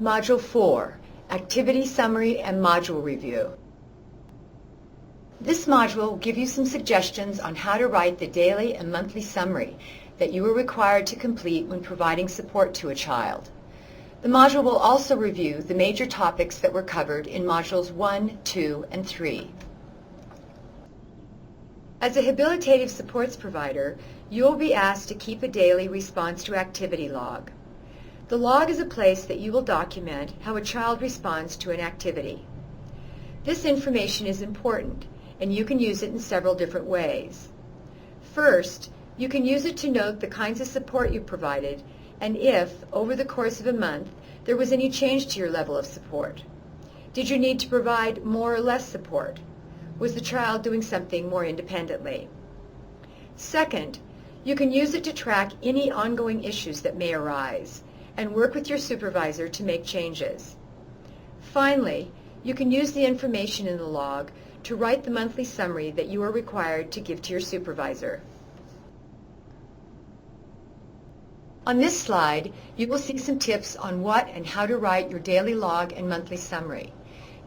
Module 4, Activity Summary and Module Review. This module will give you some suggestions on how to write the daily and monthly summary that you are required to complete when providing support to a child. The module will also review the major topics that were covered in Modules 1, 2, and 3. As a habilitative supports provider, you will be asked to keep a daily response to activity log. The log is a place that you will document how a child responds to an activity. This information is important, and you can use it in several different ways. First, you can use it to note the kinds of support you provided and if, over the course of a month, there was any change to your level of support. Did you need to provide more or less support? Was the child doing something more independently? Second, you can use it to track any ongoing issues that may arise and work with your supervisor to make changes. Finally, you can use the information in the log to write the monthly summary that you are required to give to your supervisor. On this slide, you will see some tips on what and how to write your daily log and monthly summary.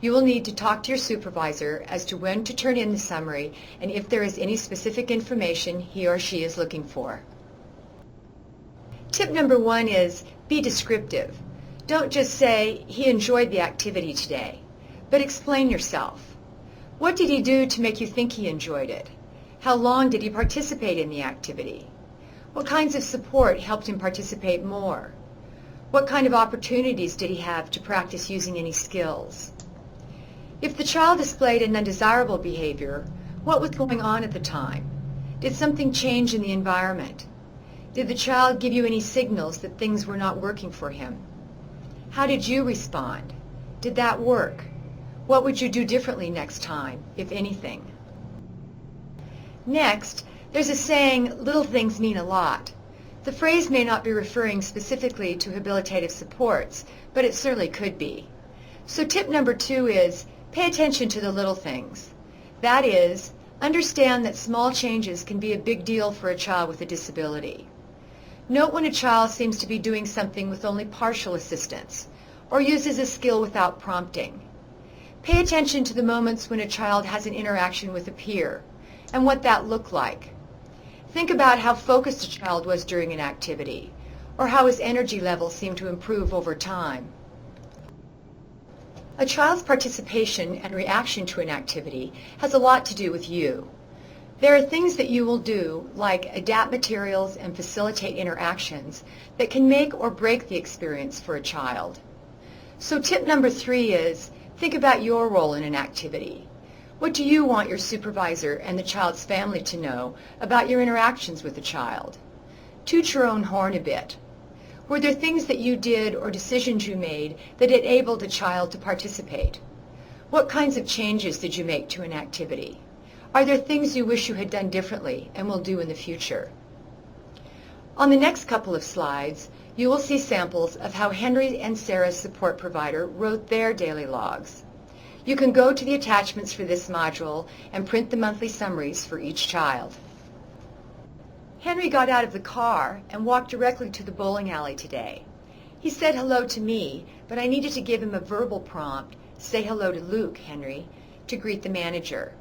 You will need to talk to your supervisor as to when to turn in the summary and if there is any specific information he or she is looking for. Tip number 1 is be descriptive. Don't just say, he enjoyed the activity today, but explain yourself. What did he do to make you think he enjoyed it? How long did he participate in the activity? What kinds of support helped him participate more? What kind of opportunities did he have to practice using any skills? If the child displayed an undesirable behavior, what was going on at the time? Did something change in the environment? Did the child give you any signals that things were not working for him? How did you respond? Did that work? What would you do differently next time, if anything? Next, there's a saying, little things mean a lot. The phrase may not be referring specifically to habilitative supports, but it certainly could be. So tip number 2 is, pay attention to the little things. That is, understand that small changes can be a big deal for a child with a disability. Note when a child seems to be doing something with only partial assistance, or uses a skill without prompting. Pay attention to the moments when a child has an interaction with a peer, and what that looked like. Think about how focused a child was during an activity, or how his energy levels seemed to improve over time. A child's participation and reaction to an activity has a lot to do with you. There are things that you will do, like adapt materials and facilitate interactions, that can make or break the experience for a child. So tip number 3 is, think about your role in an activity. What do you want your supervisor and the child's family to know about your interactions with the child? Toot your own horn a bit. Were there things that you did or decisions you made that enabled the child to participate? What kinds of changes did you make to an activity? Are there things you wish you had done differently and will do in the future? On the next couple of slides, you will see samples of how Henry and Sara's support provider wrote their daily logs. You can go to the attachments for this module and print the monthly summaries for each child. Henry got out of the car and walked directly to the bowling alley today. He said hello to me, but I needed to give him a verbal prompt, say hello to Luke, Henry, to greet the manager.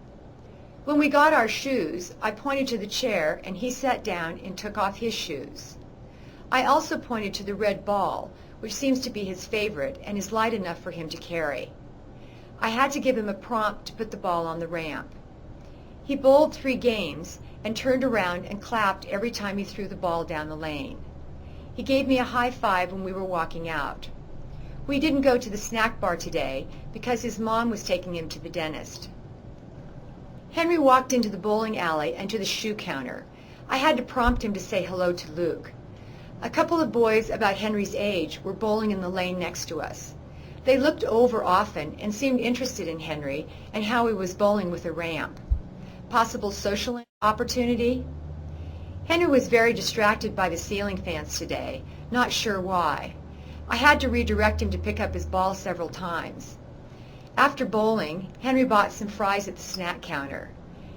When we got our shoes, I pointed to the chair and he sat down and took off his shoes. I also pointed to the red ball, which seems to be his favorite and is light enough for him to carry. I had to give him a prompt to put the ball on the ramp. He bowled 3 games and turned around and clapped every time he threw the ball down the lane. He gave me a high five when we were walking out. We didn't go to the snack bar today because his mom was taking him to the dentist. Henry walked into the bowling alley and to the shoe counter. I had to prompt him to say hello to Luke. A couple of boys about Henry's age were bowling in the lane next to us. They looked over often and seemed interested in Henry and how he was bowling with a ramp. Possible social opportunity? Henry was very distracted by the ceiling fans today, not sure why. I had to redirect him to pick up his ball several times. After bowling, Henry bought some fries at the snack counter.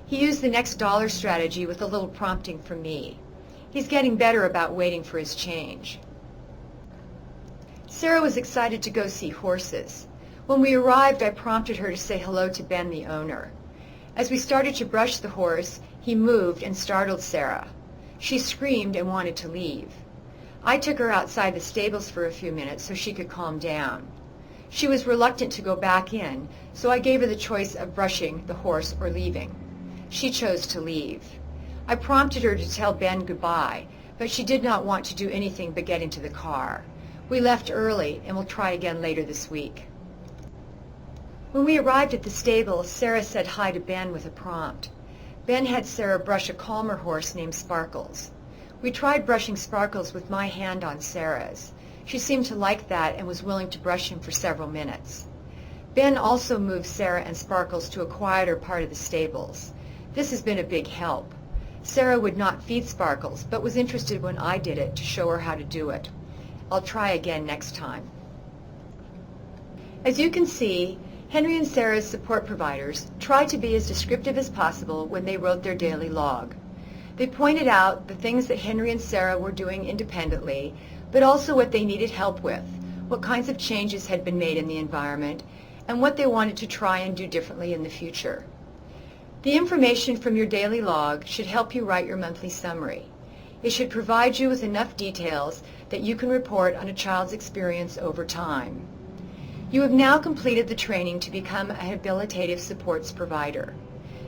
He used the next dollar strategy with a little prompting from me. He's getting better about waiting for his change. Sara was excited to go see horses. When we arrived, I prompted her to say hello to Ben, the owner. As we started to brush the horse, he moved and startled Sara. She screamed and wanted to leave. I took her outside the stables for a few minutes so she could calm down. She was reluctant to go back in, so I gave her the choice of brushing the horse or leaving. She chose to leave. I prompted her to tell Ben goodbye, but she did not want to do anything but get into the car. We left early and will try again later this week. When we arrived at the stable, Sara said hi to Ben with a prompt. Ben had Sara brush a calmer horse named Sparkles. We tried brushing Sparkles with my hand on Sara's. She seemed to like that and was willing to brush him for several minutes. Ben also moved Sara and Sparkles to a quieter part of the stables. This has been a big help. Sara would not feed Sparkles, but was interested when I did it to show her how to do it. I'll try again next time. As you can see, Henry and Sara's support providers tried to be as descriptive as possible when they wrote their daily log. They pointed out the things that Henry and Sara were doing independently, but also what they needed help with, what kinds of changes had been made in the environment, and what they wanted to try and do differently in the future. The information from your daily log should help you write your monthly summary. It should provide you with enough details that you can report on a child's experience over time. You have now completed the training to become a habilitative supports provider.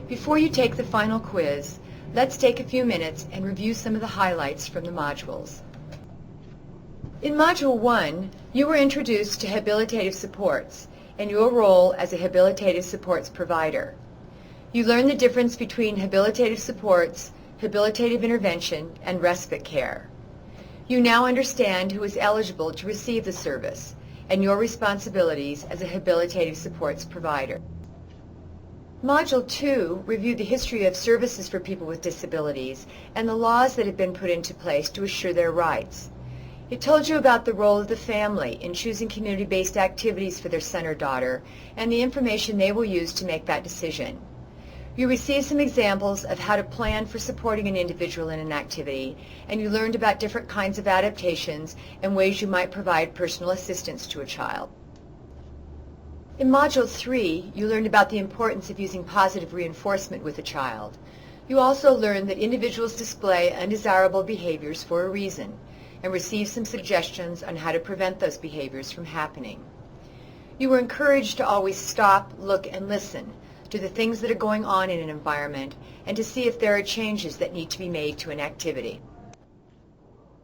Before you take the final quiz, let's take a few minutes and review some of the highlights from the modules. In Module 1, you were introduced to habilitative supports and your role as a habilitative supports provider. You learned the difference between habilitative supports, habilitative intervention, and respite care. You now understand who is eligible to receive the service and your responsibilities as a habilitative supports provider. Module 2 reviewed the history of services for people with disabilities and the laws that have been put into place to assure their rights. It told you about the role of the family in choosing community-based activities for their son or daughter and the information they will use to make that decision. You received some examples of how to plan for supporting an individual in an activity, and you learned about different kinds of adaptations and ways you might provide personal assistance to a child. In Module 3, you learned about the importance of using positive reinforcement with a child. You also learned that individuals display undesirable behaviors for a reason, and received some suggestions on how to prevent those behaviors from happening. You were encouraged to always stop, look, and listen to the things that are going on in an environment and to see if there are changes that need to be made to an activity.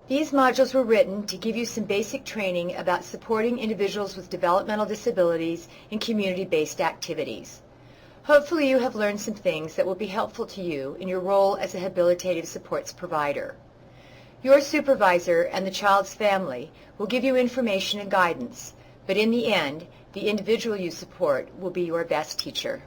These modules were written to give you some basic training about supporting individuals with developmental disabilities in community-based activities. Hopefully you have learned some things that will be helpful to you in your role as a habilitative supports provider. Your supervisor and the child's family will give you information and guidance, but in the end, the individual you support will be your best teacher.